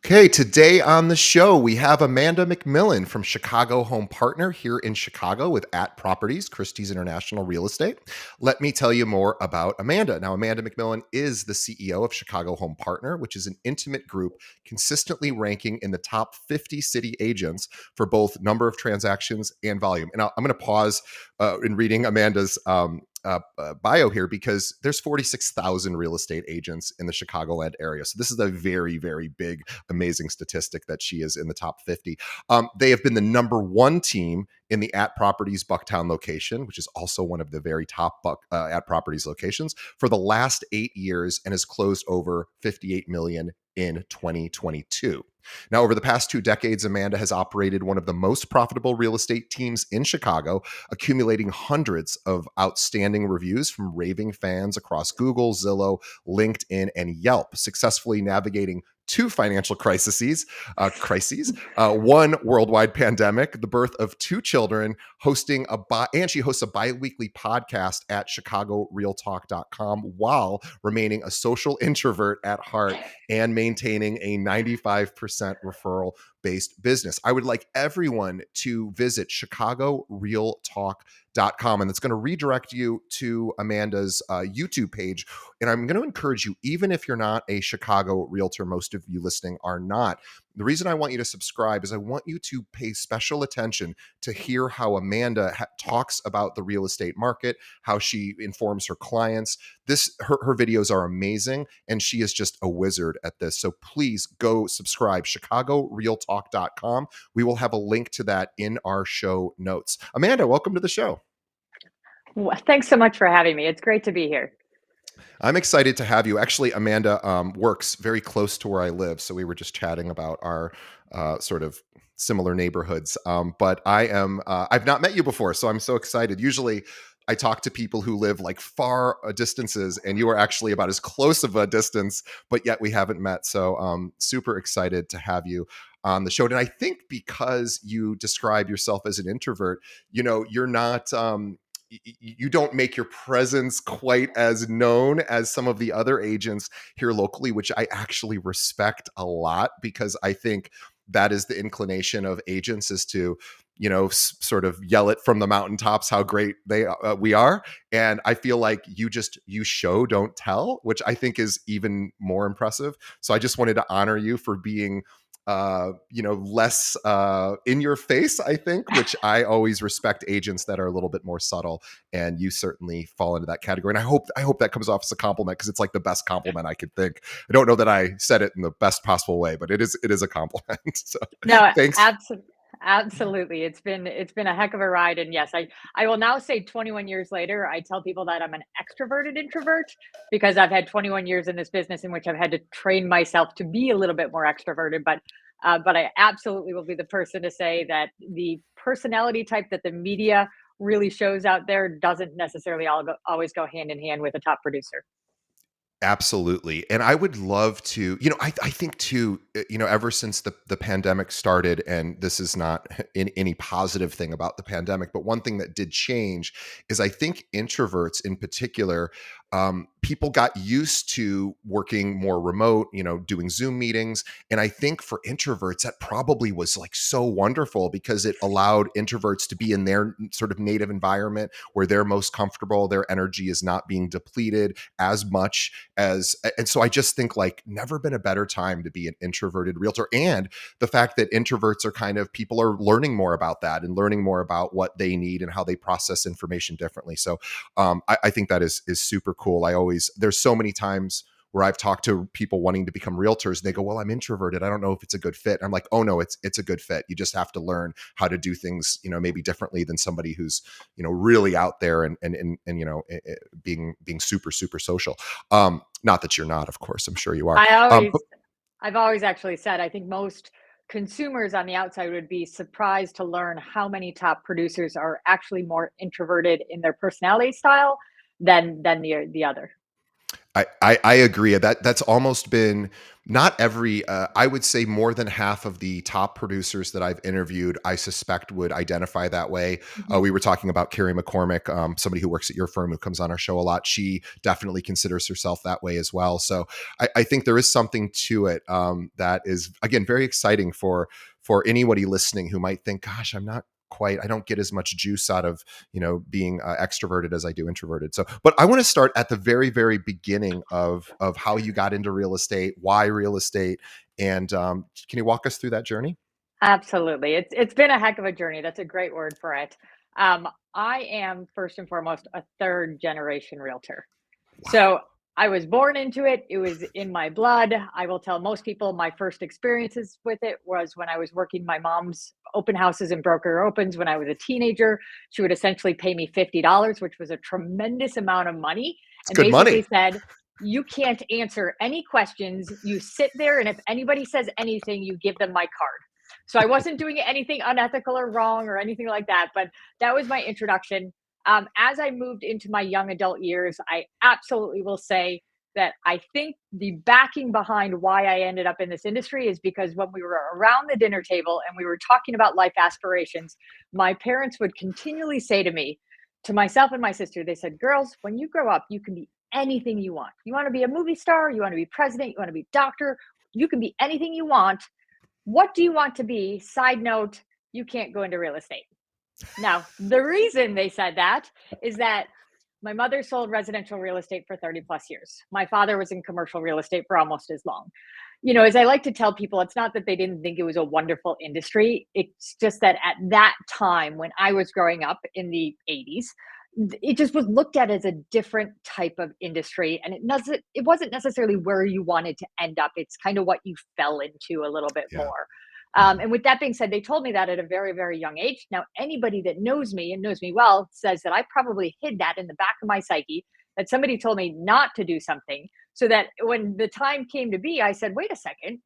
Okay, today on the show, we have Amanda McMillan from Chicago Home Partner here in Chicago with At Properties, Christie's International Real Estate. Let me tell you more about Amanda. Now, Amanda McMillan is the CEO of Chicago Home Partner, which is an intimate group consistently ranking in the top 50 city agents for both number of transactions and volume. And I'm going to pause in reading Amanda's bio here because there's 46,000 real estate agents in the Chicagoland area. So this is a very, very big, amazing statistic that she is in the top 50. They have been the number one team in the At Properties Bucktown location, which is also one of the very top At Properties locations for the last 8 years and has closed over 58 million in 2022. Now, over the past 2 decades, Amanda has operated one of the most profitable real estate teams in Chicago, accumulating hundreds of outstanding reviews from raving fans across Google, Zillow, LinkedIn, and Yelp, successfully navigating 2 financial crises, one worldwide pandemic, the birth of 2 children, and she hosts a bi-weekly podcast at chicagorealtalk.com while remaining a social introvert at heart and maintaining a 95% referral based business. I would like everyone to visit chicagorealtalk.com, and it's going to redirect you to Amanda's YouTube page. And I'm going to encourage you, even if you're not a Chicago realtor, most of you listening are not. The reason I want you to subscribe is I want you to pay special attention to hear how Amanda talks about the real estate market, how she informs her clients. Her videos are amazing, and she is just a wizard at this. So please go subscribe, chicagorealtalk.com. We will have a link to that in our show notes. Amanda, welcome to the show. Well, thanks so much for having me. It's great to be here. I'm excited to have you. Actually, Amanda works very close to where I live, so we were just chatting about our sort of similar neighborhoods. But I've not met you before, so I'm so excited. Usually, I talk to people who live like far distances, and you are actually about as close of a distance, but yet we haven't met. So super excited to have you on the show. And I think because you describe yourself as an introvert, you're not. You don't make your presence quite as known as some of the other agents here locally, which I actually respect a lot because I think that is the inclination of agents is to, sort of yell it from the mountaintops how great we are. And I feel like you show, don't tell, which I think is even more impressive. So I just wanted to honor you for being less in your face, I think, which I always respect agents that are a little bit more subtle, and you certainly fall into that category. And I hope that comes off as a compliment because it's like the best compliment I could think. I don't know that I said it in the best possible way, but it is a compliment. So No, thanks. absolutely. It's been a heck of a ride. And yes, I will now say 21 years later, I tell people that I'm an extroverted introvert because I've had 21 years in this business in which I've had to train myself to be a little bit more extroverted. But I absolutely will be the person to say that the personality type that the media really shows out there doesn't necessarily always go hand in hand with a top producer. Absolutely. And I would love to, I think too, ever since the pandemic started, and this is not any positive thing about the pandemic, but one thing that did change is I think introverts in particular, people got used to working more remote, doing Zoom meetings. And I think for introverts, that probably was like so wonderful because it allowed introverts to be in their sort of native environment where they're most comfortable. Their energy is not being depleted as much and so I just think like never been a better time to be an introverted realtor. And the fact that introverts are people are learning more about that and learning more about what they need and how they process information differently. So I think that is super cool. There's so many times where I've talked to people wanting to become realtors and they go, well, I'm introverted. I don't know if it's a good fit. I'm like, oh no, it's a good fit. You just have to learn how to do things, maybe differently than somebody who's, really out there and being super, super social. Not that you're not, of course, I'm sure you are. I always But I've always actually said I think most consumers on the outside would be surprised to learn how many top producers are actually more introverted in their personality style than the other. I agree. That's almost been not every. I would say more than half of the top producers that I've interviewed, I suspect would identify that way. Mhm. We were talking about Carrie McCormick, somebody who works at your firm who comes on our show a lot. She definitely considers herself that way as well. So I think there is something to it that is again very exciting for anybody listening who might think, "Gosh, I'm not quite. I don't get as much juice out of being extroverted as I do introverted." So, but I want to start at the very beginning of how you got into real estate, why real estate, and can you walk us through that journey? Absolutely. It's been a heck of a journey. That's a great word for it. I am first and foremost a third generation realtor. Wow. So I was born into it. It was in my blood. I will tell most people my first experiences with it was when I was working my mom's open houses and broker opens when I was a teenager. She would essentially pay me $50, which was a tremendous amount of money, It's and good money. basically said, "You can't answer any questions. You sit there, and if anybody says anything, you give them my card." So I wasn't doing anything unethical or wrong or anything like that, but that was my introduction. As I moved into my young adult years, I absolutely will say that I think the backing behind why I ended up in this industry is because when we were around the dinner table and we were talking about life aspirations, my parents would continually say to me, to myself and my sister, they said, "Girls, when you grow up, you can be anything you want. You want to be a movie star, you want to be president, you want to be doctor, you can be anything you want. What do you want to be? Side note, you can't go into real estate." Now, the reason they said that is that my mother sold residential real estate for 30 plus years. My father was in commercial real estate for almost as long. As I like to tell people, it's not that they didn't think it was a wonderful industry. It's just that at that time, when I was growing up in the 80s, it just was looked at as a different type of industry. And it wasn't necessarily where you wanted to end up. It's kind of what you fell into a little bit Yeah. more. Mhm. And with that being said, they told me that at a very young age. Now, anybody that knows me and knows me well says that I probably hid that in the back of my psyche, that somebody told me not to do something, so that when the time came to be, I said, "Wait a second,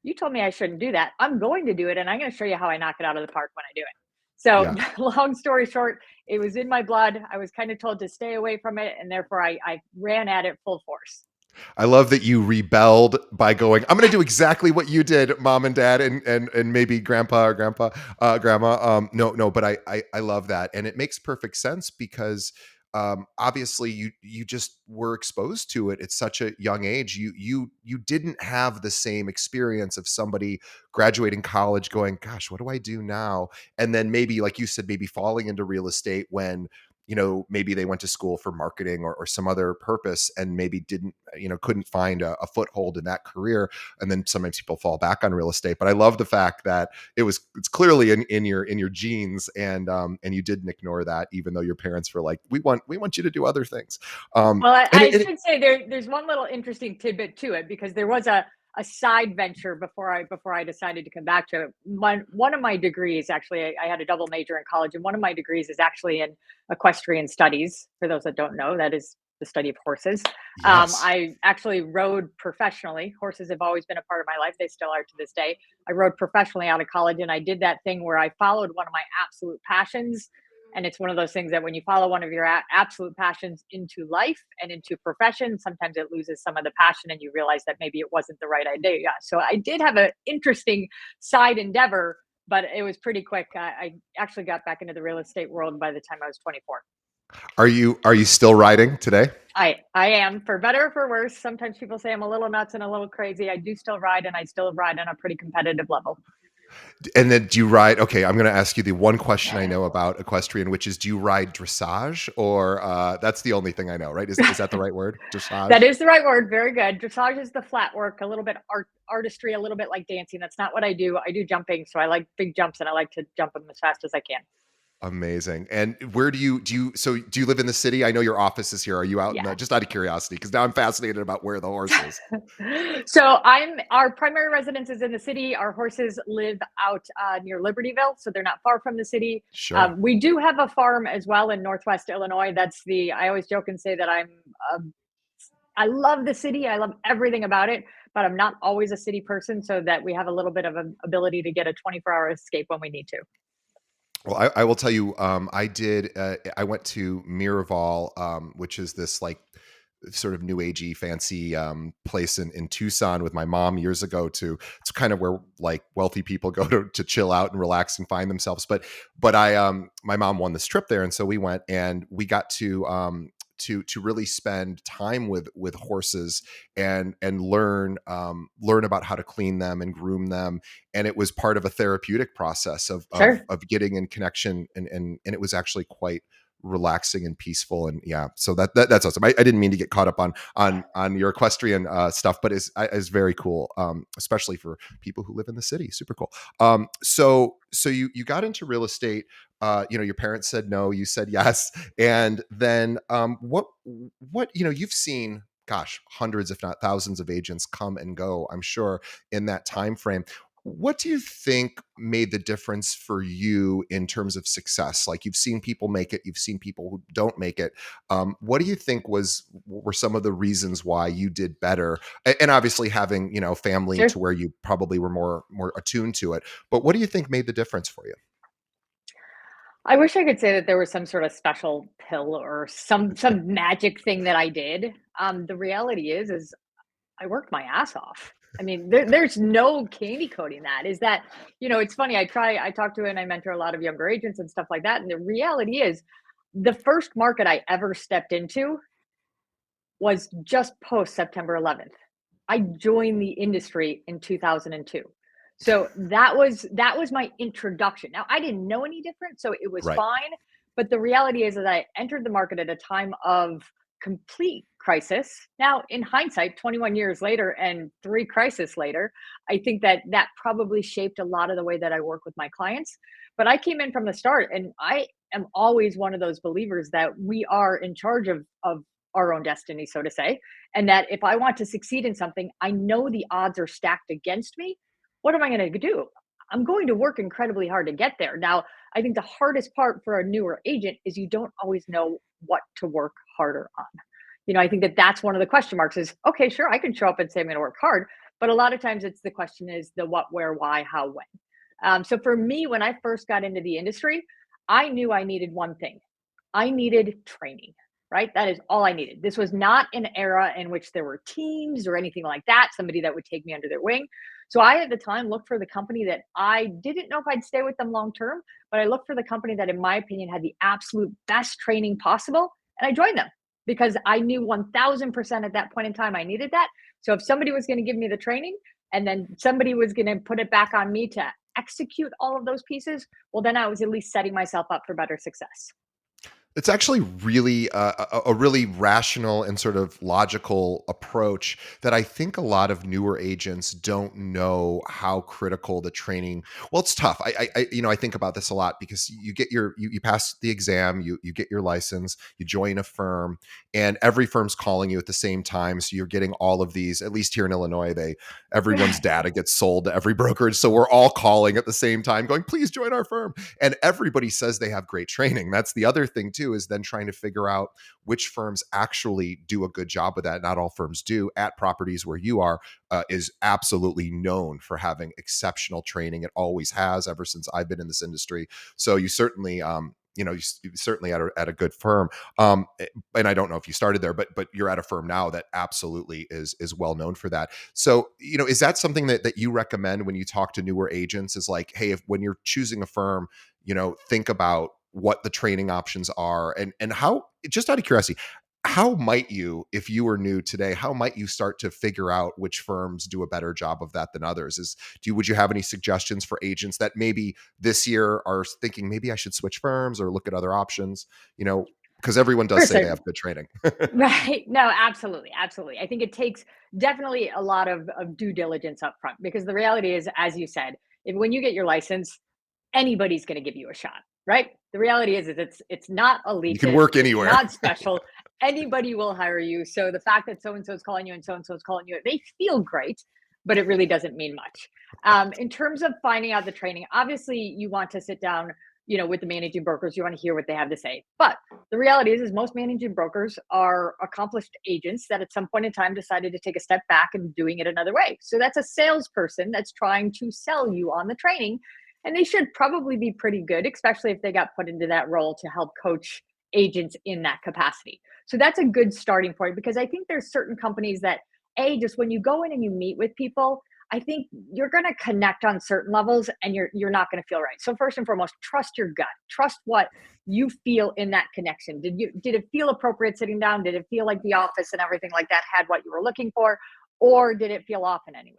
you told me I shouldn't do that. I'm going to do it, and I'm going to show you how I knock it out of the park when I do it." Yeah. So, long story short, it was in my blood. I was kind of told to stay away from it, and therefore I ran at it full force. I love that you rebelled by going, "I'm gonna do exactly what you did, mom and dad, and maybe grandpa or grandma." No, but I love that, and it makes perfect sense because obviously you just were exposed to it at such a young age. You didn't have the same experience of somebody graduating college, going, "Gosh, what do I do now?" And then maybe, like you said, maybe falling into real estate when maybe they went to school for marketing or some other purpose and maybe didn't, couldn't find a foothold in that career. And then sometimes people fall back on real estate. But I love the fact that it's clearly in your genes, and you didn't ignore that, even though your parents were like, we want you to do other things. Well, And I should say there's one little interesting tidbit to it because there was a side venture before I decided to come back to it. One of my degrees, actually, I had a double major in college, and one of my degrees is actually in equestrian studies. For those that don't know, that is the study of horses. yes. I actually rode professionally. Horses have always been a part of my life; they still are to this day. I rode professionally out of college, and I did that thing where I followed one of my absolute passions, and it's one of those things that when you follow one of your absolute passions into life and into profession, sometimes it loses some of the passion and you realize that maybe it wasn't the right idea. Yeah. So I did have an interesting side endeavor, but it was pretty quick. I actually got back into the real estate world by the time I was 24. Are you still riding today? I am, for better or for worse. Sometimes people say I'm a little nuts and a little crazy. I do still ride, and I still ride on a pretty competitive level. And then do you ride? Okay, I'm going to ask you the one question I know about equestrian, which is, do you ride dressage, or that's the only thing I know, right? Is that the right word? That Dressage. is the right word. Very good. Dressage is the flat work, a little bit artistry, a little bit like dancing. That's not what I do. I do jumping, so I like big jumps and I like to jump them as fast as I can. Amazing. And where do you live in the city? I know your office is here. Are you out in Yeah. just out of curiosity? Because now I'm fascinated about where the horse is. So our primary residence is in the city. Our horses live out near Libertyville, so they're not far from the city. Sure. We do have a farm as well in Northwest Illinois. I always joke and say that um, I love the city. I love everything about it, but I'm not always a city person, so that we have a little bit of an ability to get a 24-hour escape when we need to. Well, I will tell you, I went to Miraval, which is this like sort of new agey fancy place in Tucson with my mom years ago to it's kind of where like wealthy people go to chill out and relax and find themselves. But I my mom won this trip there, and so we went and we got to really spend time with horses and learn about how to clean them and groom them, and it was part of a therapeutic process Sure. of getting in connection, and it was actually quite relaxing and peaceful. And yeah, so that's awesome. I didn't mean to get caught up on your equestrian stuff, but it's very cool, especially for people who live in the city. Super cool. So you got into real estate. Your parents said no, you said yes, and then what you've seen, gosh, hundreds if not thousands of agents come and go, I'm sure, in that time frame. What do you think made the difference for you in terms of success? Like, you've seen people make it, you've seen people who don't make it. What do you think were some of the reasons why you did better? And obviously, having family Sure. to where you probably were more attuned to it. But what do you think made the difference for you? I wish I could say that there was some sort of special pill or some magic thing that I did. The reality is I worked my ass off. I mean, there's no candy coating that. Is that, it's funny. I talk to and I mentor a lot of younger agents and stuff like that. And the reality is, the first market I ever stepped into was just post September 11th. I joined the industry in 2002. So that was my introduction. Now, I didn't know any different, so it was Right. fine. But the reality is that I entered the market at a time of complete crisis. Now, in hindsight, 21 years later and three crises later, I think that that probably shaped a lot of the way that I work with my clients. But I came in from the start, and I am always one of those believers that we are in charge of our own destiny, so to say. And that if I want to succeed in something, I know the odds are stacked against me. What am I going to do? I'm going to work incredibly hard to get there. Now, I think the hardest part for a newer agent is you don't always know what to work harder on. I think that that's one of the question marks is, okay, sure, I can show up and say I'm going to work hard. But a lot of times it's the question is the what, where, why, how, when. So for me, when I first got into the industry, I knew I needed one thing. I needed training, right? That is all I needed. This was not an era in which there were teams or anything like that, somebody that would take me under their wing. So I, at the time, looked for the company that I didn't know if I'd stay with them long term, but I looked for the company that, in my opinion, had the absolute best training possible. And I joined them because I knew 1000% at that point in time I needed that. So if somebody was going to give me the training and then somebody was going to put it back on me to execute all of those pieces, well, then I was at least setting myself up for better success. It's actually really a really rational and sort of logical approach that I think a lot of newer agents don't know how critical the training. Well, it's tough. I think about this a lot because you get you pass the exam, you get your license, you join a firm, and every firm's calling you at the same time. So you're getting all of these. At least here in Illinois, they everyone's Right. data gets sold to every brokerage, so we're all calling at the same time, going, "Please join our firm." And everybody says they have great training. That's the other thing too, is then trying to figure out which firms actually do a good job with that. Not all firms do. At Properties, where you are, is absolutely known for having exceptional training. It always has ever since I've been in this industry. So you certainly you certainly at a good firm. And I don't know if you started there, but you're at a firm now that absolutely is well known for that. So, is that something that you recommend when you talk to newer agents, is like, hey, if when you're choosing a firm, think about what the training options are, and how, just out of curiosity, how might you, if you were new today, how might you start to figure out which firms do a better job of that than others? Would you have any suggestions for agents that maybe this year are thinking maybe I should switch firms or look at other options? Because everyone does For say they certain. have good training. Right. No, absolutely. Absolutely. I think it takes definitely a lot of due diligence up front because the reality is, as you said, if when you get your license, anybody's going to give you a shot, right? The reality is it's not You can elitist, work it's anywhere. not special. Anybody will hire you. So the fact that so and so is calling you and so and so is calling you, they feel great, but it really doesn't mean much. In terms of finding out the training, obviously you want to sit down, with the managing brokers. You want to hear what they have to say. But the reality is most managing brokers are accomplished agents that at some point in time decided to take a step back and doing it another way. So that's a salesperson that's trying to sell you on the training, and they should probably be pretty good, especially if they got put into that role to help coach agents in that capacity. So that's a good starting point, because I think there's certain companies that, just when you go in and you meet with people, I think you're going to connect on certain levels and you're not going to feel right. So first and foremost, trust your gut. Trust what you feel in that connection. Did it feel appropriate sitting down? Did it feel like the office and everything like that had what you were looking for, or did it feel off in any ways?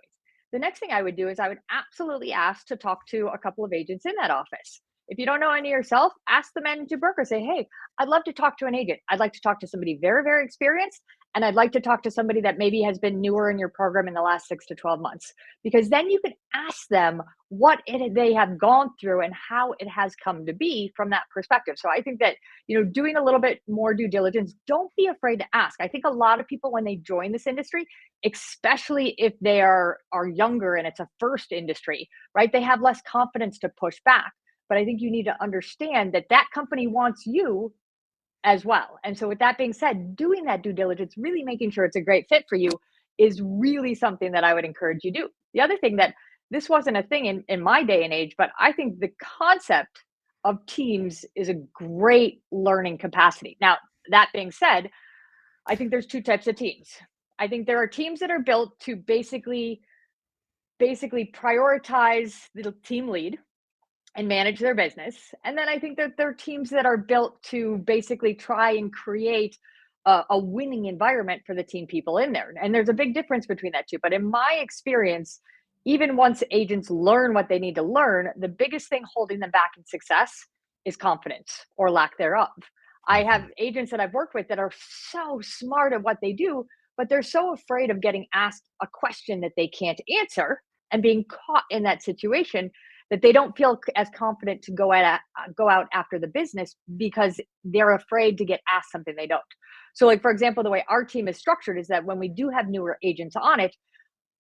The next thing I would do is I would absolutely ask to talk to a couple of agents in that office. If you don't know any yourself, ask the managing broker. Say, hey, I'd love to talk to an agent. I'd like to talk to somebody very, very experienced. And I'd like to talk to somebody that maybe has been newer in your program in the last 6 to 12 months, because then you can ask them they have gone through and how it has come to be from that perspective. So I think that, doing a little bit more due diligence, don't be afraid to ask. I think a lot of people, when they join this industry, especially if they are younger and it's a first industry, right? They have less confidence to push back. But I think you need to understand that that company wants you as well. And so, with that being said, doing that due diligence, really making sure it's a great fit for you, is really something that I would encourage you do. The other thing that, this wasn't a thing in my day and age, but I think the concept of teams is a great learning capacity. Now, that being said, I think there's two types of teams. I think there are teams that are built to basically prioritize the team lead and manage their business. And then I think that there are teams that are built to basically try and create a winning environment for the team people in there. And there's a big difference between that two. But in my experience, even once agents learn what they need to learn, the biggest thing holding them back in success is confidence or lack thereof. I have Mhm. agents that I've worked with that are so smart at what they do, but they're so afraid of getting asked a question that they can't answer and being caught in that situation, that they don't feel as confident to go out after the business, because they're afraid to get asked something they don't. So, like, for example, the way our team is structured is that when we do have newer agents on it,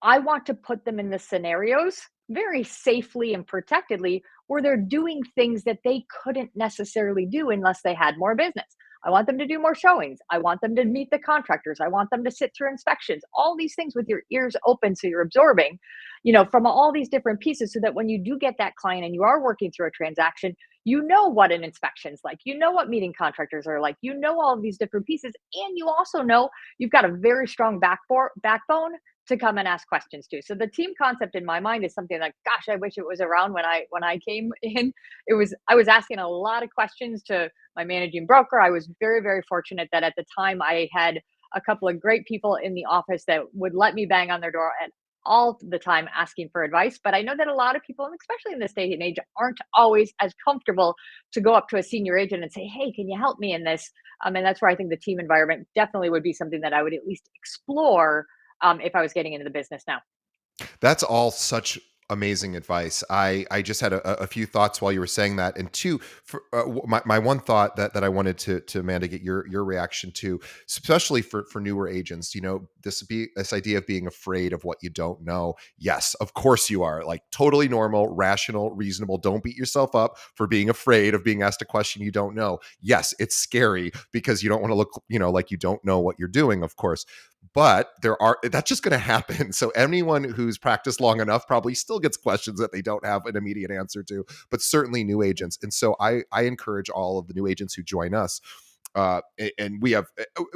I want to put them in the scenarios very safely and protectedly, where they're doing things that they couldn't necessarily do unless they had more business. I want them to do more showings. I want them to meet the contractors. I want them to sit through inspections, all these things with your ears open. So you're absorbing, from all these different pieces, so that when you do get that client and you are working through a transaction, you know what an inspection's like, what meeting contractors are like, all of these different pieces. And you also know you've got a very strong backbone to come and ask questions to. So the team concept in my mind is something like, gosh, I wish it was around when I came in. I was asking a lot of questions to my managing broker. I was very, very fortunate that at the time I had a couple of great people in the office that would let me bang on their door at all the time asking for advice. But I know that a lot of people, and especially in this day and age, aren't always as comfortable to go up to a senior agent and say, hey, can you help me in this? And that's where I think the team environment definitely would be something that I would at least explore, if I was getting into the business now. That's all such amazing advice. I just had a few thoughts while you were saying that, and two, my one thought that I wanted to Amanda get your reaction to, especially for newer agents. This idea of being afraid of what you don't know. Yes, of course you are. Like, totally normal, rational, reasonable. Don't beat yourself up for being afraid of being asked a question you don't know. Yes, it's scary because you don't want to look, like you don't know what you're doing, of course, but that's just going to happen. So anyone who's practiced long enough probably still gets questions that they don't have an immediate answer to, but certainly new agents. And so I encourage all of the new agents who join us, and we have,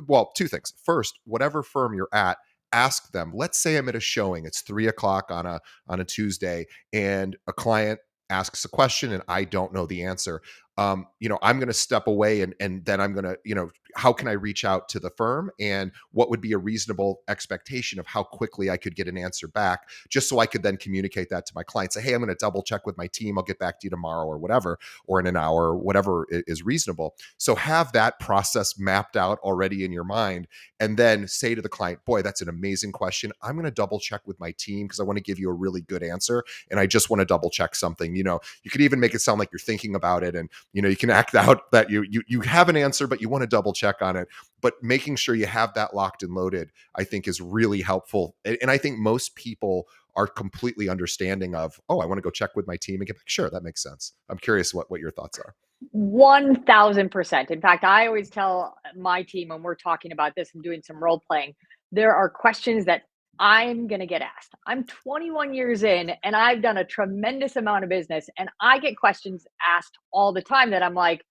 well, two things. First, whatever firm you're at, ask them. Let's say I'm at a showing, it's 3 o'clock on a Tuesday, and a client asks a question and I don't know the answer. I'm going to step away, and then I'm going to, how can I reach out to the firm, and what would be a reasonable expectation of how quickly I could get an answer back, just so I could then communicate that to my client. Say, hey, I'm going to double check with my team. I'll get back to you tomorrow or whatever, or in an hour, or whatever is reasonable. So have that process mapped out already in your mind, and then say to the client, boy, that's an amazing question. I'm going to double check with my team because I want to give you a really good answer. And I just want to double check something. You could even make it sound like you're thinking about it, and you can act out that you have an answer, but you want to double check on it. But making sure you have that locked and loaded, I think, is really helpful. And I think most people are completely understanding of, oh, I want to go check with my team and get back. Sure, that makes sense. I'm curious what your thoughts are. 1000%. In fact, I always tell my team when we're talking about this and doing some role playing, there are questions that I'm going to get asked. I'm 21 years in and I've done a tremendous amount of business, and I get questions asked all the time that I'm like,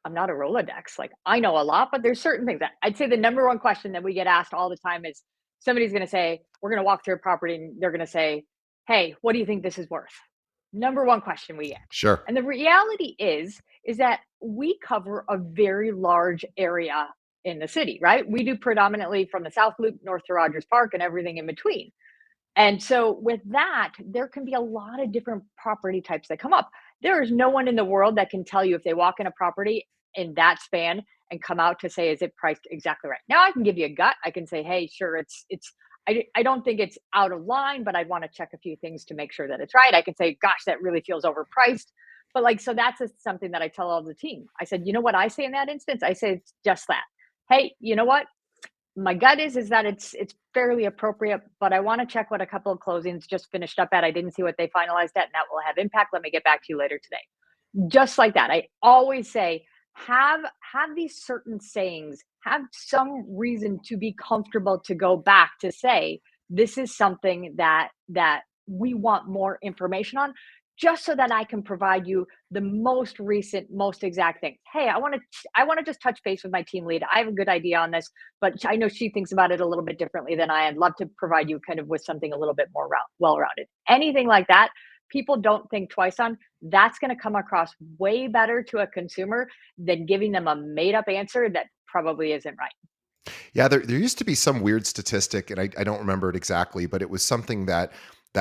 I'm not a Rolodex. Like, I know a lot, but there's certain things that I'd say the number one question that we get asked all the time is somebody's going to say, we're going to walk through a property and they're going to say, hey, what do you think this is worth? Number one question we get. Sure. And the reality is that we cover a very large area in the city, right? We do predominantly from the South Loop north to Rogers Park and everything in between. And so with that, there can be a lot of different property types that come up. There is no one in the world that can tell you if they walk in a property in that span and come out to say, is it priced exactly right? Now I can give you a gut. I can say, hey, sure, I don't think it's out of line, but I'd want to check a few things to make sure that it's right. I can say, gosh, that really feels overpriced. But like, so that's something that I tell all the team. I said, you know what I say in that instance? I say it's just that. Hey, you know what? My gut is that it's fairly appropriate, but I want to check what a couple of closings just finished up at. I didn't see what they finalized at, and that will have impact. Let me get back to you later today. Just like that. I always say have these certain sayings, have some reason to be comfortable to go back to say this is something that we want more information on, just so that I can provide you the most recent, most exact things. Hey, I want to just touch base with my team lead. I have a good idea on this, but I know she thinks about it a little bit differently than I. I'd love to provide you kind of with something a little bit more well-rounded. Anything like that, people don't think twice on. That's going to come across way better to a consumer than giving them a made-up answer that probably isn't right. Yeah, there used to be some weird statistic, and I don't remember it exactly, but it was something that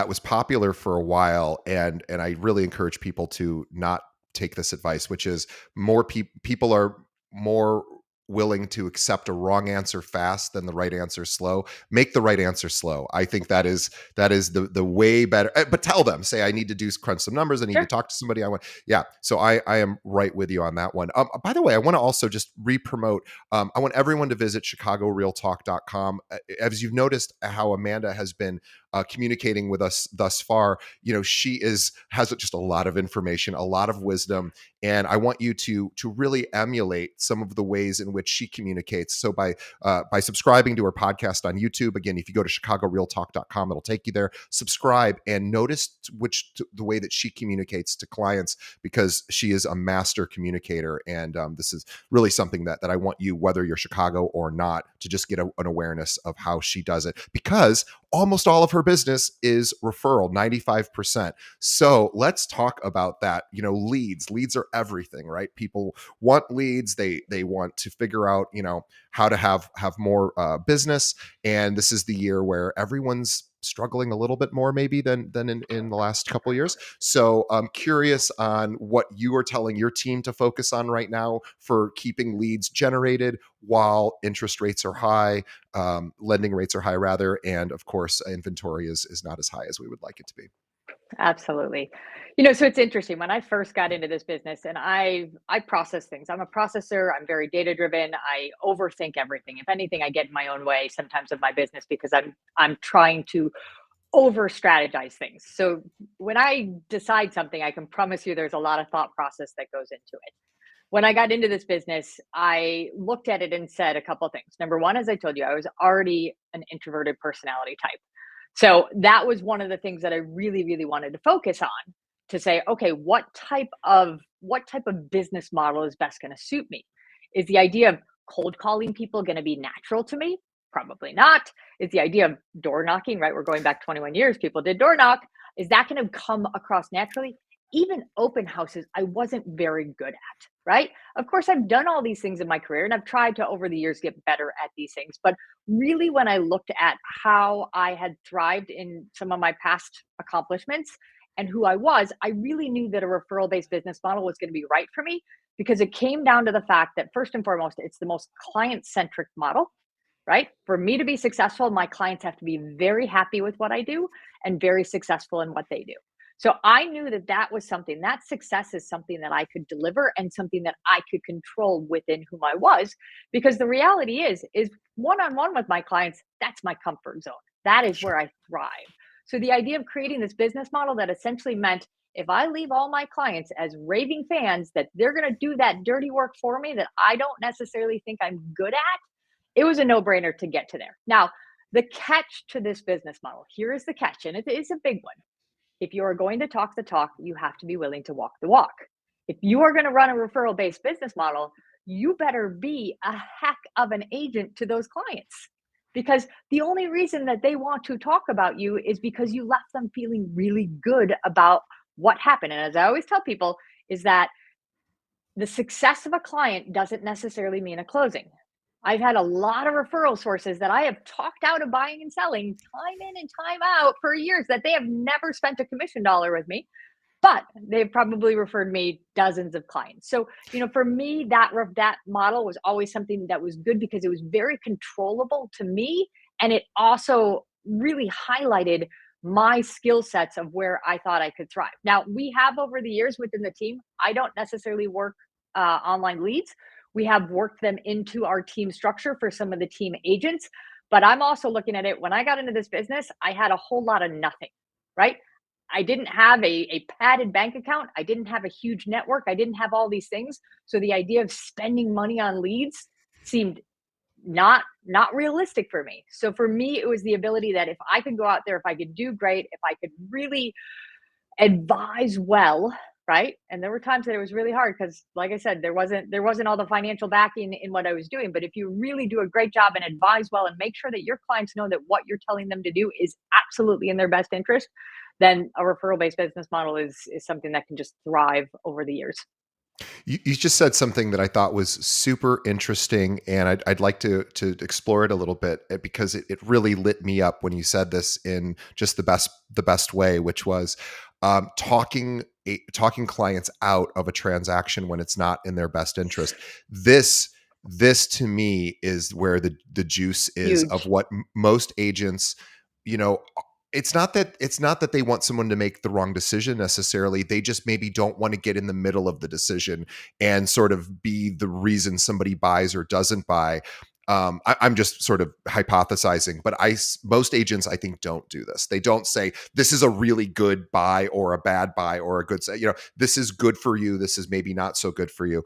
was popular for a while, and I really encourage people to not take this advice, which is people are more willing to accept a wrong answer fast than the right answer slow. Make the right answer slow. I think that is the way better. But tell them, say, I need to do crunch some numbers. I need to Sure. talk to somebody. I want, yeah. So I am right with you on that one. By the way, I want to also just re-promote. I want everyone to visit chicagorealtalk.com. As you've noticed how Amanda has been communicating with us thus far, she has just a lot of information, a lot of wisdom, and I want you to really emulate some of the ways in which she communicates. So by subscribing to her podcast on YouTube, again, if you go to chicagorealtalk.com, it'll take you there. Subscribe and notice the way that she communicates to clients, because she is a master communicator, and this is really something that I want you, whether you're Chicago or not, to just get an awareness of how she does it, because almost all of her business is referral, 95%. So let's talk about that. Leads are everything, right? People want leads. They want to figure out, how to have more business. And this is the year where everyone's struggling a little bit more maybe than in the last couple of years. So I'm curious on what you are telling your team to focus on right now for keeping leads generated while interest rates are high, lending rates are high rather, and of course inventory is not as high as we would like it to be. Absolutely. So it's interesting. When I first got into this business and I process things. I'm a processor, I'm very data driven. I overthink everything. If anything, I get in my own way sometimes of my business because I'm trying to over strategize things. So when I decide something, I can promise you there's a lot of thought process that goes into it. When I got into this business, I looked at it and said a couple of things. Number one, as I told you, I was already an introverted personality type. So that was one of the things that I really, really wanted to focus on, to say, okay, what type of business model is best going to suit me? Is the idea of cold calling people going to be natural to me? Probably not. Is the idea of door knocking, right? We're going back 21 years, people did door knock. Is that going to come across naturally? Even open houses, I wasn't very good at, right? Of course, I've done all these things in my career and I've tried to over the years get better at these things. But really, when I looked at how I had thrived in some of my past accomplishments and who I really knew that a referral based business model was going to be right for me, because it came down to the fact that first and foremost, it's the most client centric model, right? For me to be successful, my clients have to be very happy with what I do and very successful in what they do. So I knew that that success is something that I could deliver and something that I could control within whom I was. Because the reality is one on one with my clients, that's my comfort zone. That is Sure. where I thrive. So the idea of creating this business model that essentially meant if I leave all my clients as raving fans that they're going to do that dirty work for me that I don't necessarily think I'm good at, it was a no-brainer to get to there. Now, the catch to this business model, here is the catch, and it is a big one. If you are going to talk the talk, you have to be willing to walk the walk. If you are going to run a referral based business model, you better be a heck of an agent to those clients, because the only reason that they want to talk about you is because you left them feeling really good about what happened. And as I always tell people, is that the success of a client doesn't necessarily mean a closing. I've had a lot of referral sources that I have talked out of buying and selling time in and time out for years that they have never spent a commission dollar with me, but they've probably referred me dozens of clients. So, for me, that model was always something that was good because it was very controllable to me, and it also really highlighted my skill sets of where I thought I could thrive. Now, we have over the years within the team, I don't necessarily work online leads. We have worked them into our team structure for some of the team agents. But I'm also looking at it, when I got into this business, I had a whole lot of nothing, right? I didn't have a padded bank account. I didn't have a huge network. I didn't have all these things. So the idea of spending money on leads seemed not realistic for me. So for me, it was the ability that if I could go out there, if I could do great, if I could really advise well, right? And there were times that it was really hard because, like I said, there wasn't all the financial backing in what I was doing. But if you really do a great job and advise well and make sure that your clients know that what you're telling them to do is absolutely in their best interest, then a referral based business model is something that can just thrive over the years. You just said something that I thought was super interesting, and I'd like to explore it a little bit because it really lit me up when you said this in just the best way, which was talking clients out of a transaction when it's not in their best interest. This this to me is where the juice is of Huge. what most agents, you know, it's not that they want someone to make the wrong decision necessarily. They just maybe don't want to get in the middle of the decision and sort of be the reason somebody buys or doesn't buy. I'm just sort of hypothesizing, but most agents I think don't do this. They don't say this is a really good buy or a bad buy or a good say. This is good for you. This is maybe not so good for you.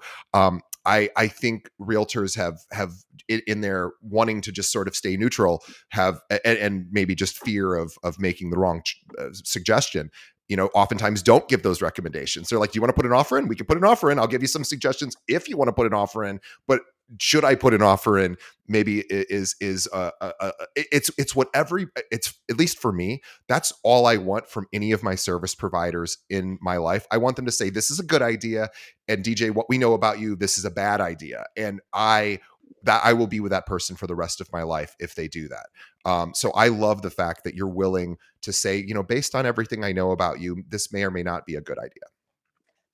I think realtors have in their wanting to just sort of stay neutral, have and maybe just fear of making the wrong suggestion, oftentimes don't give those recommendations. They're like, do you want to put an offer in? We can put an offer in. I'll give you some suggestions if you want to put an offer in, but should I put an offer in? Maybe it's whatever. It's, at least for me, that's all I want from any of my service providers in my life. I want them to say, this is a good idea, and DJ, what we know about you, this is a bad idea. And I will be with that person for the rest of my life if they do that. So I love the fact that you're willing to say, based on everything I know about you, this may or may not be a good idea.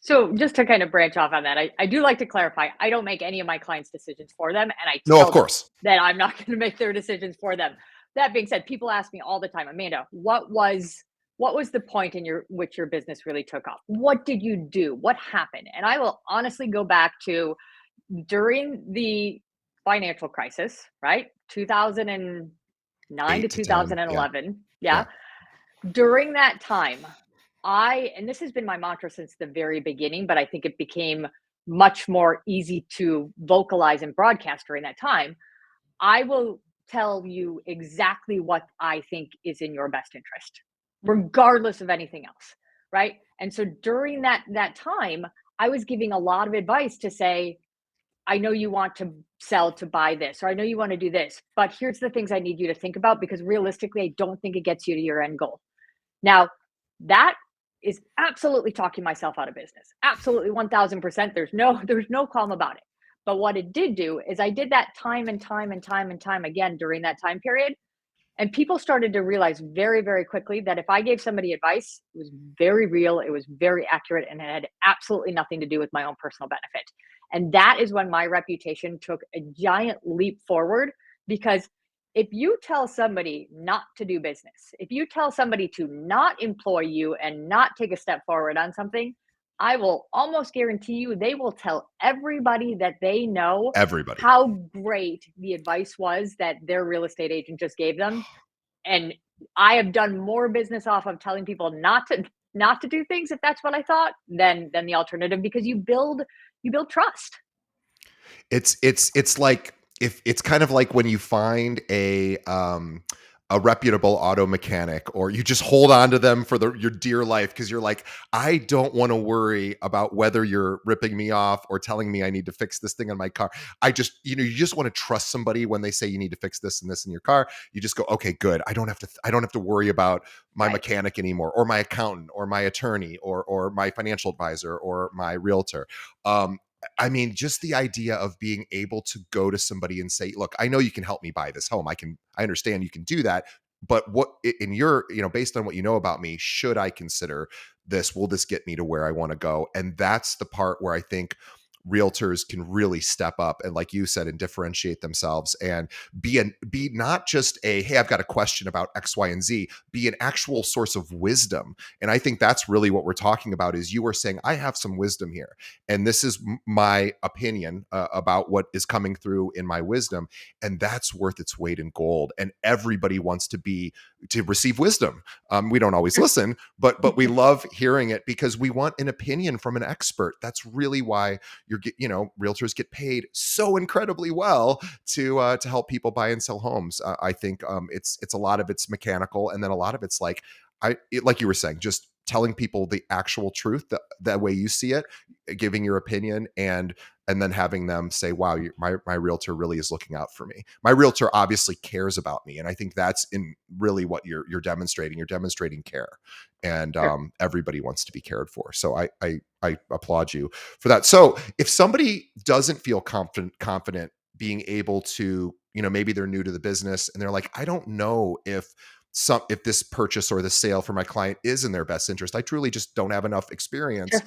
So just to kind of branch off on that, I do like to clarify, I don't make any of my clients' decisions for them, and I No, of tell them course. that I'm not going to make their decisions for them. That being said, people ask me all the time, Amanda, what was the point in which your business really took off? What did you do? What happened? And I will honestly go back to during the financial crisis, right? 2009 to 8 to 10. Yeah. 2011. Yeah. Yeah. During that time, and this has been my mantra since the very beginning, but I think it became much more easy to vocalize and broadcast during that time. I will tell you exactly what I think is in your best interest, regardless of anything else, right? And so during that time, I was giving a lot of advice to say, I know you want to sell to buy this, or I know you want to do this, but here's the things I need you to think about because realistically, I don't think it gets you to your end goal. Now, that is absolutely talking myself out of business. Absolutely 1000%. There's no calm about it. But what it did do is I did that time and time and time and time again during that time period. And people started to realize very, very quickly that if I gave somebody advice, it was very real, it was very accurate, and it had absolutely nothing to do with my own personal benefit. And that is when my reputation took a giant leap forward because if you tell somebody not to do business, if you tell somebody to not employ you and not take a step forward on something, I will almost guarantee you they will tell everybody that they know Everybody. how great the advice was that their real estate agent just gave them. And I have done more business off of telling people not to do things if that's what I thought than the alternative because you build trust. It's like, if it's kind of like when you find a reputable auto mechanic, or you just hold on to them for your dear life because you're like, I don't want to worry about whether you're ripping me off or telling me I need to fix this thing on my car. I just, you just want to trust somebody when they say you need to fix this and this in your car. You just go, okay, good. I don't have to worry about my Right. mechanic anymore, or my accountant, or my attorney, or my financial advisor, or my realtor. I mean, just the idea of being able to go to somebody and say, look, I know you can help me buy this home. I understand you can do that. But what in your, based on what you know about me, should I consider this? Will this get me to where I want to go? And that's the part where I think realtors can really step up and, like you said, and differentiate themselves and be not just a, hey, I've got a question about X, Y, and Z, be an actual source of wisdom. And I think that's really what we're talking about, is you were saying, I have some wisdom here, and this is my opinion about what is coming through in my wisdom, and that's worth its weight in gold. And everybody wants to receive wisdom. We don't always listen, but we love hearing it because we want an opinion from an expert. That's really why realtors get paid so incredibly well to help people buy and sell homes. I think it's a lot of it's mechanical, and then a lot of it's like like you were saying, just telling people the actual truth, that way you see it, giving your opinion, and then having them say, wow, my realtor really is looking out for me. My realtor obviously cares about me. And I think that's in really what you're demonstrating. You're demonstrating care, and Sure. everybody wants to be cared for. So I applaud you for that. So if somebody doesn't feel confident being able to, maybe they're new to the business and they're like, I don't know if this purchase or the sale for my client is in their best interest. I truly just don't have enough experience. Sure.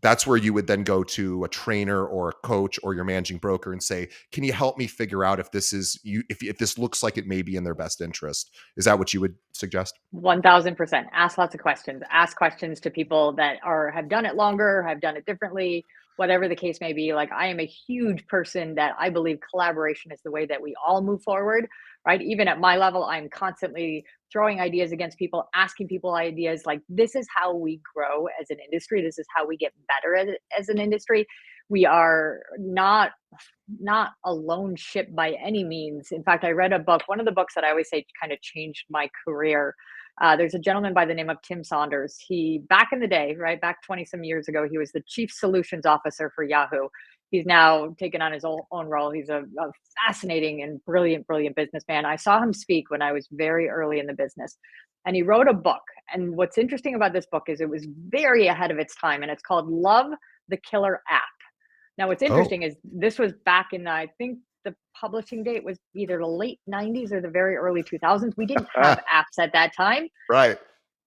That's where you would then go to a trainer or a coach or your managing broker and say, can you help me figure out if this is you, if this looks like it may be in their best interest? Is that what you would suggest? 1000%. Ask lots of questions. Ask questions to people that have done it longer, have done it differently, whatever the case may be. Like, I am a huge person that I believe collaboration is the way that we all move forward, right? Even at my level, I'm constantly throwing ideas against people, asking people ideas. Like, this is how we grow as an industry. This is how we get better as an industry. We are not a lone ship by any means. In fact, I read a book, one of the books that I always say kind of changed my career. There's a gentleman by the name of Tim Saunders. He, back in the day, right, back 20 some years ago, he was the chief solutions officer for Yahoo. He's now taken on his own role. He's a fascinating and brilliant businessman. I saw him speak when I was very early in the business, and he wrote a book. And what's interesting about this book is it was very ahead of its time, and it's called Love the Killer App. Now, what's Oh, interesting is this was back in, I think the publishing date was either the late 90s or the very early 2000s. We didn't have apps at that time, right.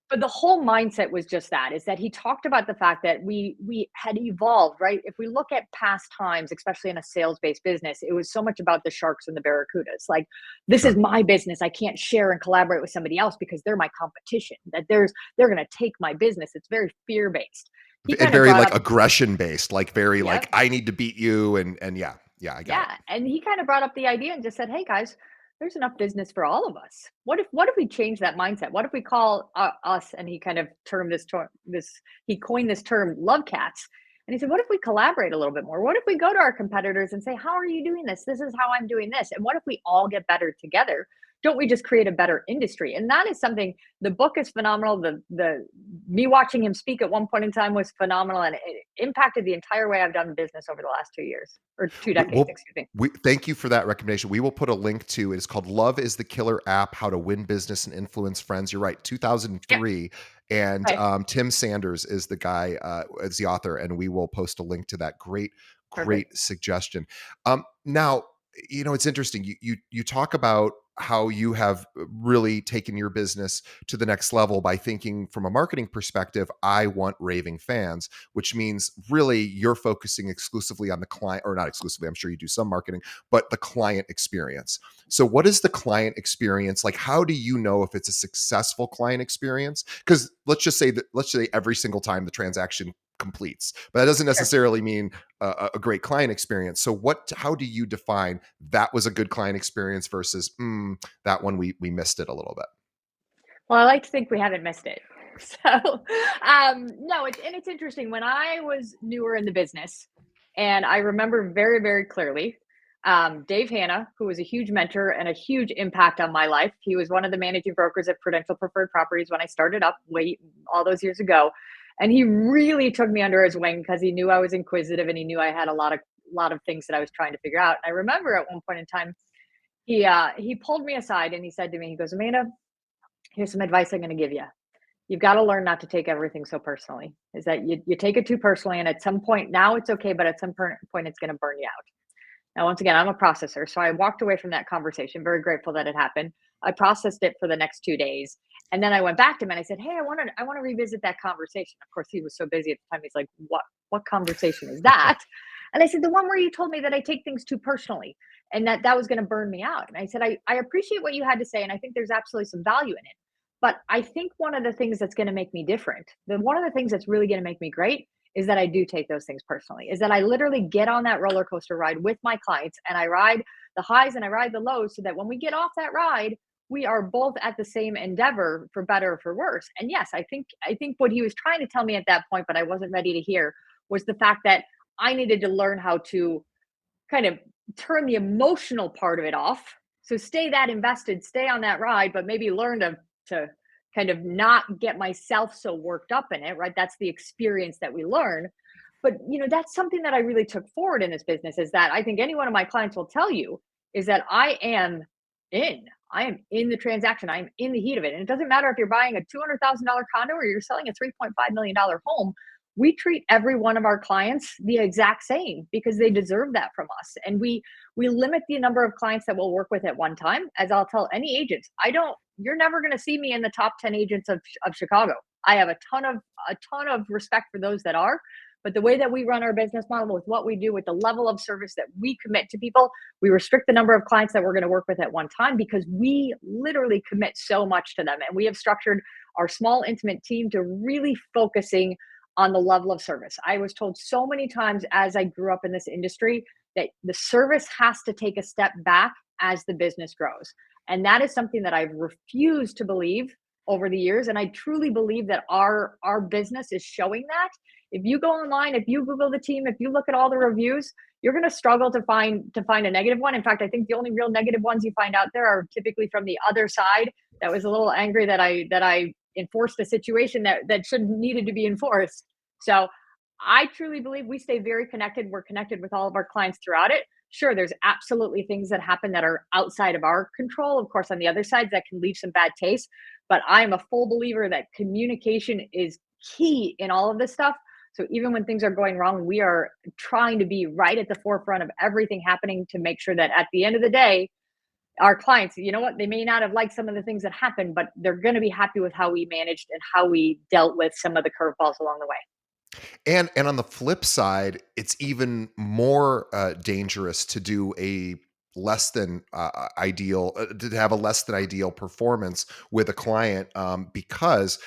but the whole mindset was just that, is that he talked about the fact that we had evolved, right? If we look at past times, especially in a sales-based business, it was so much about the sharks and the barracudas. Like, this is Sure. my business. I can't share and collaborate with somebody else because they're my competition. That they're going to take my business. It's very fear-based. He And kind of very brought like up, aggression based, like very yeah, like I need to beat you, and yeah, I got it. yeah, and he kind of brought up the idea and just said, "Hey guys, there's enough business for all of us. What if we change that mindset? What if we call us?" And he kind of termed this he coined this term, "love cats." And he said, "What if we collaborate a little bit more? What if we go to our competitors and say, 'How are you doing this? This is how I'm doing this.' And what if we all get better together? Don't we just create a better industry?" And that is something. The book is phenomenal. The Me watching him speak at one point in time was phenomenal, and it impacted the entire way I've done business over the last 2 years, or two We, decades, we'll excuse me. we thank you for that recommendation. We will put a link to it. It's called Love is the Killer App: How to Win Business and Influence Friends. You're right, Yeah. 2003, and Okay. Tim Sanders is the guy, is the author, and we will post a link to that. Great Perfect. suggestion. Now, it's interesting. You talk about how you have really taken your business to the next level by thinking from a marketing perspective. I want raving fans, which means really you're focusing exclusively on the client, or not exclusively, I'm sure you do some marketing, but the client experience. So what is the client experience like? How do you know if it's a successful client experience? Because let's just say every single time the transaction completes, but that doesn't Sure. necessarily mean a great client experience. So how do you define that was a good client experience versus that one we missed it a little bit? Well, I like to think we haven't missed it. So, no, it's interesting. When I was newer in the business, and I remember very, very clearly, Dave Hanna, who was a huge mentor and a huge impact on my life. He was one of the managing brokers at Prudential Preferred Properties when I started up way all those years ago. And he really took me under his wing because he knew I was inquisitive and he knew I had a lot of things that I was trying to figure out. And I remember at one point in time, he pulled me aside and he said to me, he goes, Amanda, here's some advice I'm going to give you. You've got to learn not to take everything so personally. Is that you take it too personally, and at some point now it's okay, but at some point it's going to burn you out. Now, once again, I'm a processor, so I walked away from that conversation, very grateful that it happened. I processed it for the next 2 days, and then I went back to him and I said, "Hey, I want to revisit that conversation." Of course, he was so busy at the time. He's like, "What conversation is that?" And I said, "The one where you told me that I take things too personally, and that was going to burn me out." And I said, "I appreciate what you had to say, and I think there's absolutely some value in it. But I think one of the things that's going to make me different, one of the things that's really going to make me great, is that I do take those things personally, is that I literally get on that roller coaster ride with my clients and I ride the highs and I ride the lows so that when we get off that ride, we are both at the same endeavor for better or for worse." And yes, I think what he was trying to tell me at that point, but I wasn't ready to hear, was the fact that I needed to learn how to kind of turn the emotional part of it off. So stay that invested, stay on that ride, but maybe learn to kind of not get myself so worked up in it, right? That's the experience that we learn. But that's something that I really took forward in this business, is that I think any one of my clients will tell you is that in. I am in the transaction. I'm in the heat of it. And it doesn't matter if you're buying a $200,000 condo or you're selling a $3.5 million home. We treat every one of our clients the exact same because they deserve that from us. And we limit the number of clients that we'll work with at one time. As I'll tell any agents, I don't you're never going to see me in the top 10 agents of Chicago. I have a ton of respect for those that are, but the way that we run our business model, with what we do, with the level of service that we commit to people, we restrict the number of clients that we're going to work with at one time because we literally commit so much to them. And we have structured our small intimate team to really focusing on the level of service. I was told so many times as I grew up in this industry that the service has to take a step back as the business grows. And that is something that I've refused to believe over the years. And I truly believe that our business is showing that. If you go online, if you Google the team, if you look at all the reviews, you're going to struggle to find a negative one. In fact, I think the only real negative ones you find out there are typically from the other side that was a little angry that I enforced a situation that shouldn't needed to be enforced. So I truly believe we stay very connected. We're connected with all of our clients throughout it. Sure, there's absolutely things that happen that are outside of our control. Of course, on the other side, that can leave some bad taste. But I'm a full believer that communication is key in all of this stuff. So even when things are going wrong, we are trying to be right at the forefront of everything happening to make sure that at the end of the day, our clients, you know what, they may not have liked some of the things that happened, but they're going to be happy with how we managed and how we dealt with some of the curveballs along the way. And on the flip side, it's even more dangerous to do a less than ideal to have a less than ideal performance with a client, because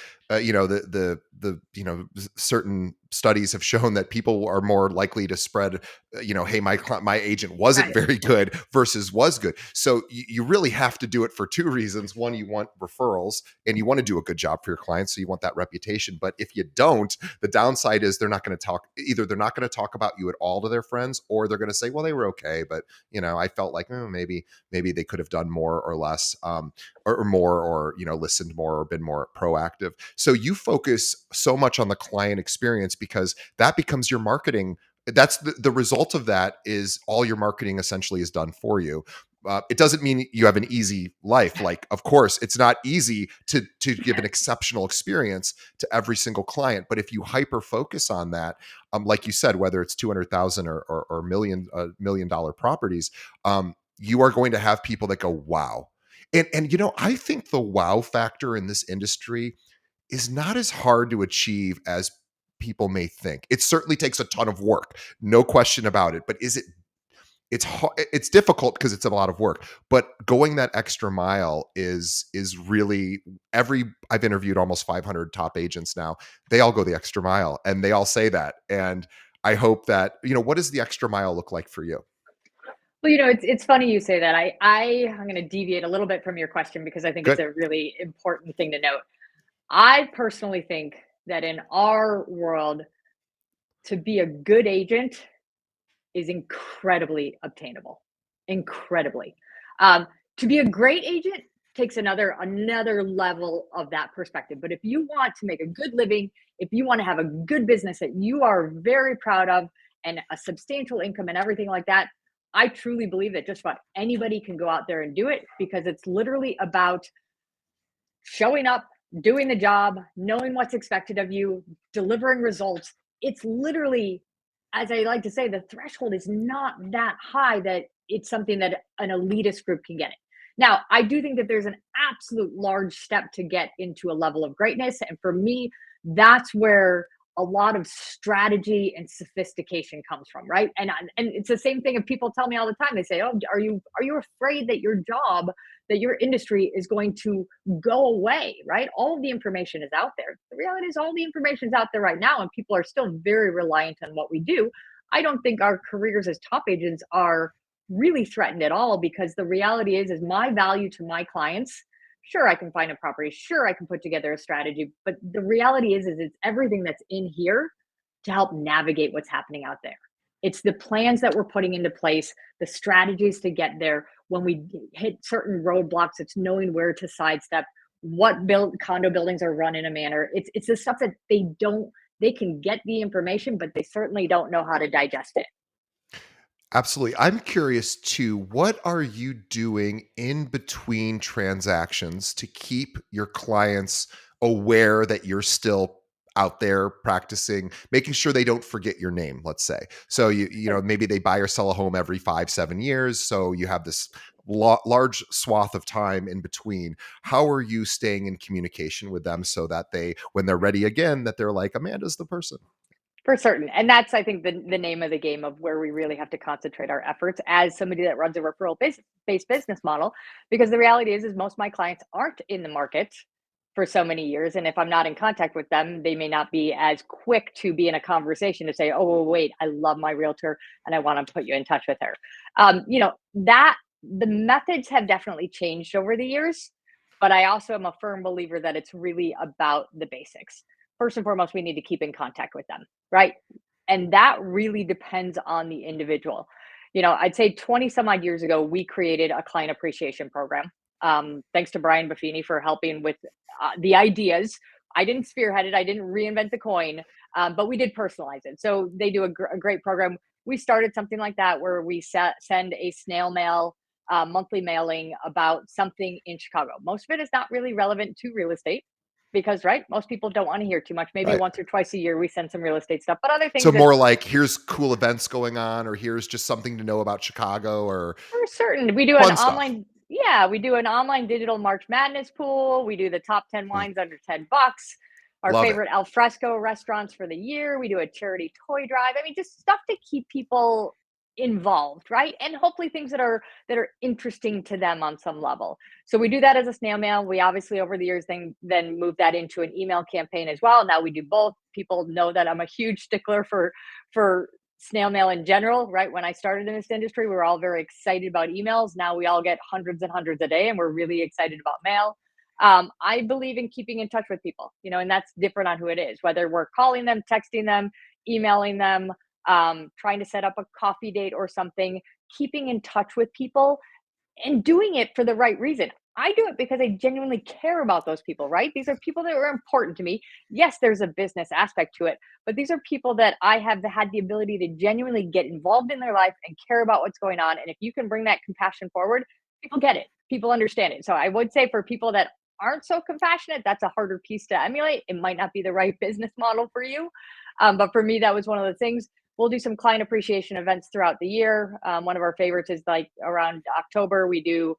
certain studies have shown that people are more likely to spread, hey, my agent wasn't Right. very good versus was good. So you really have to do it for two reasons. One, you want referrals and you want to do a good job for your clients, so you want that reputation. But if you don't, the downside is they're not going to talk about you at all to their friends, or they're going to say, well, they were okay, but I felt like maybe they could have done more or less, or more, or listened more or been more proactive. So you focus so much on the client experience because that becomes your marketing. That's the result of that, is all your marketing essentially is done for you. It doesn't mean you have an easy life. Like, of course, it's not easy to give an exceptional experience to every single client. But if you hyper focus on that, like you said, whether it's 200,000 or $1 million properties, you are going to have people that go, wow. And I think the wow factor in this industry is not as hard to achieve as people may think. It certainly takes a ton of work, no question about it. But it's difficult because it's a lot of work. But going that extra mile is really every I've interviewed almost 500 top agents now. They all go the extra mile, and they all say that. And I hope that, what does the extra mile look like for you? Well, it's funny you say that. I'm going to deviate a little bit from your question because I think it's Good. a really important thing to note. I personally think that in our world, to be a good agent is incredibly obtainable. Incredibly. Um, to be a great agent takes another level of that perspective. But if you want to make a good living, if you want to have a good business that you are very proud of and a substantial income and everything like that, I truly believe that just about anybody can go out there and do it because it's literally about showing up, doing the job, knowing what's expected of you, delivering results. It's literally, as I like to say, the threshold is not that high that it's something that an elitist group can get it. Now, I do think that there's an absolute large step to get into a level of greatness. And for me, that's where a lot of strategy and sophistication comes from, right? And it's the same thing if people tell me all the time. They say, "Oh, are you afraid that your job, that your industry is going to go away?" Right? All of the information is out there. The reality is all the information is out there right now, and people are still very reliant on what we do. I don't think our careers as top agents are really threatened at all because the reality is my value to my clients. Sure, I can find a property. Sure, I can put together a strategy. But the reality is it's everything that's in here to help navigate what's happening out there. It's the plans that we're putting into place, the strategies to get there. When we hit certain roadblocks, it's knowing where to sidestep, what build condo buildings are run in a manner. It's the stuff that they can get the information, but they certainly don't know how to digest it. Absolutely. I'm curious too, what are you doing in between transactions to keep your clients aware that you're still out there practicing, making sure they don't forget your name, let's say. So maybe they buy or sell a home every 5, 7 years. So you have this large swath of time in between. How are you staying in communication with them so that when they're ready again, that they're like, Amanda's the person? For certain. And that's, I think, the name of the game of where we really have to concentrate our efforts as somebody that runs a based business model. Because the reality is most of my clients aren't in the market for so many years. And if I'm not in contact with them, they may not be as quick to be in a conversation to say, "Oh, well, wait, I love my realtor and I want to put you in touch with her." That the methods have definitely changed over the years. But I also am a firm believer that it's really about the basics. First and foremost, we need to keep in contact with them, right? And that really depends on the individual. I'd say 20 some odd years ago, we created a client appreciation program. Thanks to Brian Buffini for helping with the ideas. I didn't spearhead it, I didn't reinvent the coin, but we did personalize it. So they do a great program. We started something like that where we send a snail mail monthly mailing about something in Chicago. Most of it is not really relevant to real estate because, right, most people don't want to hear too much. Maybe Right. once or twice a year we send some real estate stuff, but other So things more it's like, here's cool events going on, or here's just something to know about Chicago, or for certain. We do an fun stuff. online, yeah, we do an online digital March Madness pool. We do the top 10 Mm, wines under $10, our love it. favorite al fresco restaurants for the year. We do a charity toy drive. I mean, just stuff to keep people involved, right? And hopefully things that are interesting to them on some level. So we do that as a snail mail. We obviously over the years then move that into an email campaign as well. Now we do both. People know that I'm a huge stickler for snail mail in general, right? When I started in this industry, we were all very excited about emails. Now we all get hundreds and hundreds a day, and we're really excited about mail. I believe in keeping in touch with people, and that's different on who it is, whether we're calling them, texting them, emailing them, trying to set up a coffee date or something, keeping in touch with people and doing it for the right reason. I do it because I genuinely care about those people, right? These are people that are important to me. Yes, there's a business aspect to it, but these are people that I have had the ability to genuinely get involved in their life and care about what's going on. And if you can bring that compassion forward, people get it, people understand it. So I would say for people that aren't so compassionate, that's a harder piece to emulate. It might not be the right business model for you. But for me, that was one of the things. We'll do some client appreciation events throughout the year. One of our favorites is like around October. We do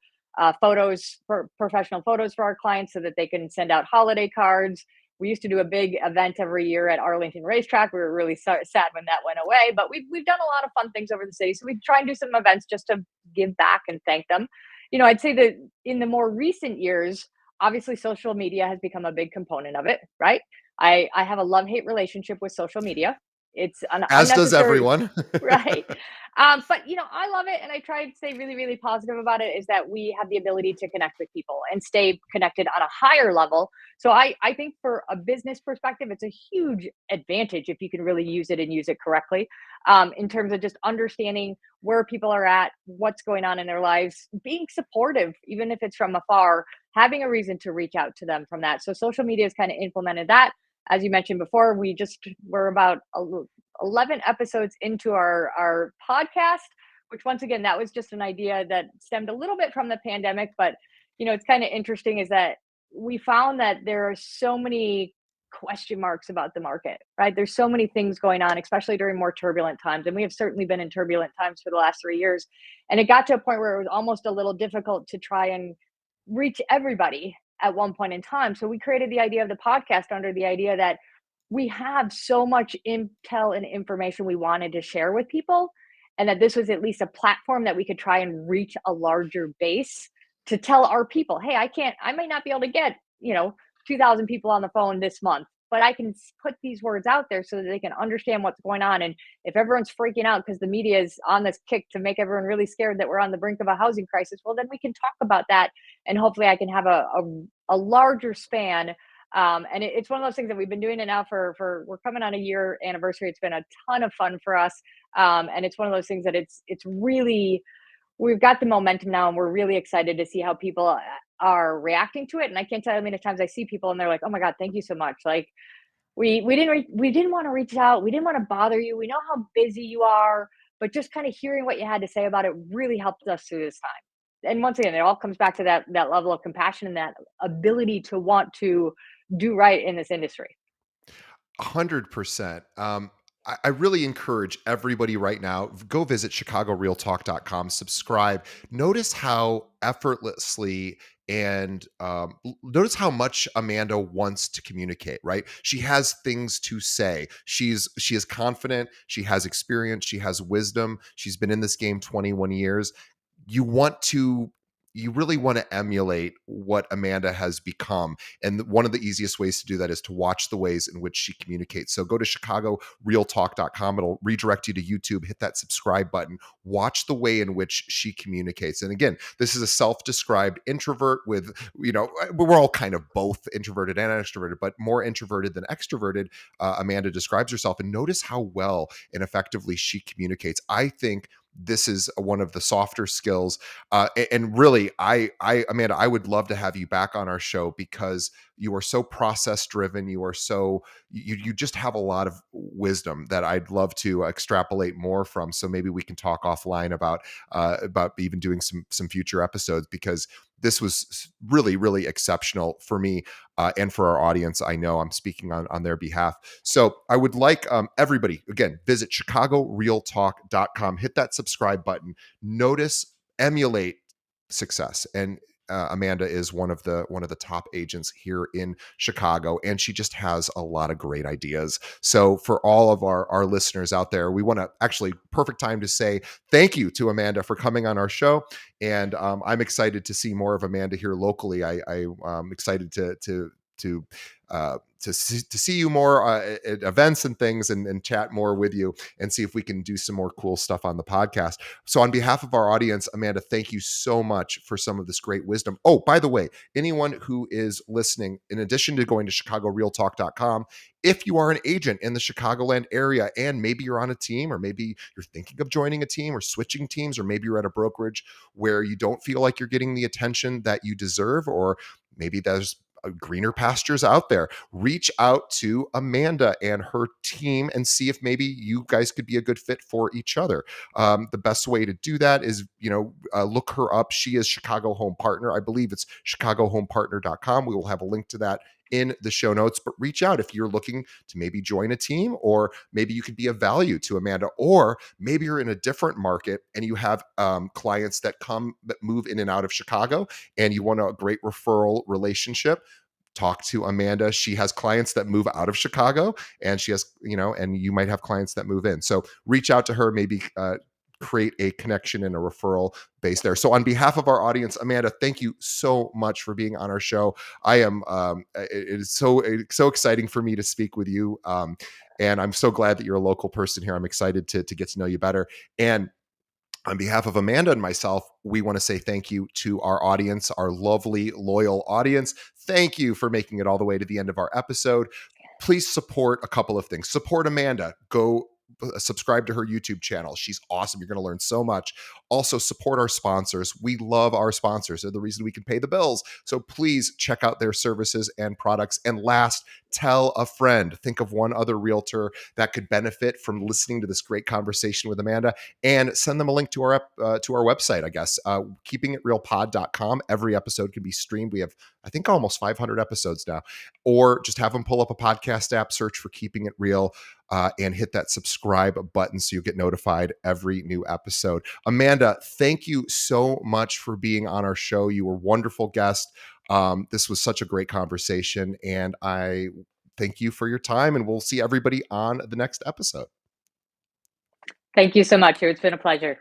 photos for professional photos for our clients so that they can send out holiday cards. We used to do a big event every year at Arlington Racetrack. We were really sad when that went away, but we've done a lot of fun things over the city. So we try and do some events just to give back and thank them. I'd say that in the more recent years, obviously social media has become a big component of it, right? I have a love hate relationship with social media. it's an As does unnecessary. everyone. Right. But I love it, and I try to stay really, really positive about it. Is that we have the ability to connect with people and stay connected on a higher level. So I think for a business perspective, it's a huge advantage if you can really use it and use it correctly. In terms of just understanding where people are at, what's going on in their lives, being supportive, even if it's from afar, having a reason to reach out to them from that. So social media has kind of implemented that. As you mentioned before, we're about 11 episodes into our podcast, which once again, that was just an idea that stemmed a little bit from the pandemic. But, it's kind of interesting is that we found that there are so many question marks about the market, right? There's so many things going on, especially during more turbulent times. And we have certainly been in turbulent times for the last 3 years. And it got to a point where it was almost a little difficult to try and reach everybody at one point in time. So we created the idea of the podcast under the idea that we have so much intel and information we wanted to share with people, and that this was at least a platform that we could try and reach a larger base to tell our people, hey, I might not be able to get 2,000 people on the phone this month, but I can put these words out there so that they can understand what's going on. And if everyone's freaking out because the media is on this kick to make everyone really scared that we're on the brink of a housing crisis, well, then we can talk about that, and hopefully I can have a larger span. And it's one of those things that we've been doing it now for we're coming on a year anniversary. It's been a ton of fun for us, and it's one of those things that it's really, we've got the momentum now, and we're really excited to see how people are reacting to it. And I can't tell you how many times I see people and they're like, "Oh my god, thank you so much!" Like we didn't want to reach out, we didn't want to bother you. We know how busy you are, but just kind of hearing what you had to say about it really helped us through this time. And once again, it all comes back to that level of compassion and that ability to want to do right in this industry. 100%. I really encourage everybody right now, go visit chicagorealtalk.com, subscribe. Notice how effortlessly and notice how much Amanda wants to communicate, right? She has things to say. She is confident, she has experience, she has wisdom. She's been in this game 21 years. You want to you really want to emulate what Amanda has become. And one of the easiest ways to do that is to watch the ways in which she communicates. So go to chicagorealtalk.com. It'll redirect you to YouTube. Hit that subscribe button. Watch the way in which she communicates. And again, this is a self-described introvert with, we're all kind of both introverted and extroverted, but more introverted than extroverted. Amanda describes herself. And notice how well and effectively she communicates. I think this is one of the softer skills. And really, Amanda, I would love to have you back on our show because you are so process driven. You just have a lot of wisdom that I'd love to extrapolate more from. So maybe we can talk offline about even doing some future episodes, because this was really, really exceptional for me and for our audience. I know I'm speaking on their behalf. So I would like everybody, again, visit chicagorealtalk.com, hit that subscribe button, notice, emulate success. And Amanda is one of the top agents here in Chicago, and she just has a lot of great ideas. So for all of our listeners out there, we want to actually, perfect time to say thank you to Amanda for coming on our show. And I'm excited to see more of Amanda here locally. I'm excited to see you more at events and things, and chat more with you and see if we can do some more cool stuff on the podcast. So on behalf of our audience, Amanda, thank you so much for some of this great wisdom. Oh, by the way, anyone who is listening, in addition to going to chicagorealtalk.com, if you are an agent in the Chicagoland area and maybe you're on a team, or maybe you're thinking of joining a team or switching teams, or maybe you're at a brokerage where you don't feel like you're getting the attention that you deserve, or maybe there's greener pastures out there, reach out to Amanda and her team and see if maybe you guys could be a good fit for each other. The best way to do that is, look her up. She is Chicago Home Partner. I believe it's chicagohomepartner.com. We will have a link to that in the show notes, but reach out if you're looking to maybe join a team, or maybe you could be of value to Amanda, or maybe you're in a different market and you have clients that move in and out of Chicago, and you want a great referral relationship. Talk to Amanda. She has clients that move out of Chicago, and she has, and you might have clients that move in. So reach out to her, maybe create a connection and a referral base there. So on behalf of our audience, Amanda, thank you so much for being on our show. I am it is so exciting for me to speak with you. And I'm so glad that you're a local person here. I'm excited to get to know you better. And on behalf of Amanda and myself, we want to say thank you to our audience, our lovely, loyal audience. Thank you for making it all the way to the end of our episode. Please support a couple of things. Support Amanda. Go subscribe to her YouTube channel. She's awesome. You're going to learn so much. Also, support our sponsors. We love our sponsors. They're the reason we can pay the bills. So please check out their services and products. And last, tell a friend. Think of one other realtor that could benefit from listening to this great conversation with Amanda, and send them a link to our website, I guess, keepingitrealpod.com. Every episode can be streamed. We have, I think, almost 500 episodes now. Or just have them pull up a podcast app, search for Keeping It Real, and hit that subscribe button so you get notified every new episode. Amanda, thank you so much for being on our show. You were a wonderful guest. This was such a great conversation, and I thank you for your time, and we'll see everybody on the next episode. Thank you so much. It's been a pleasure.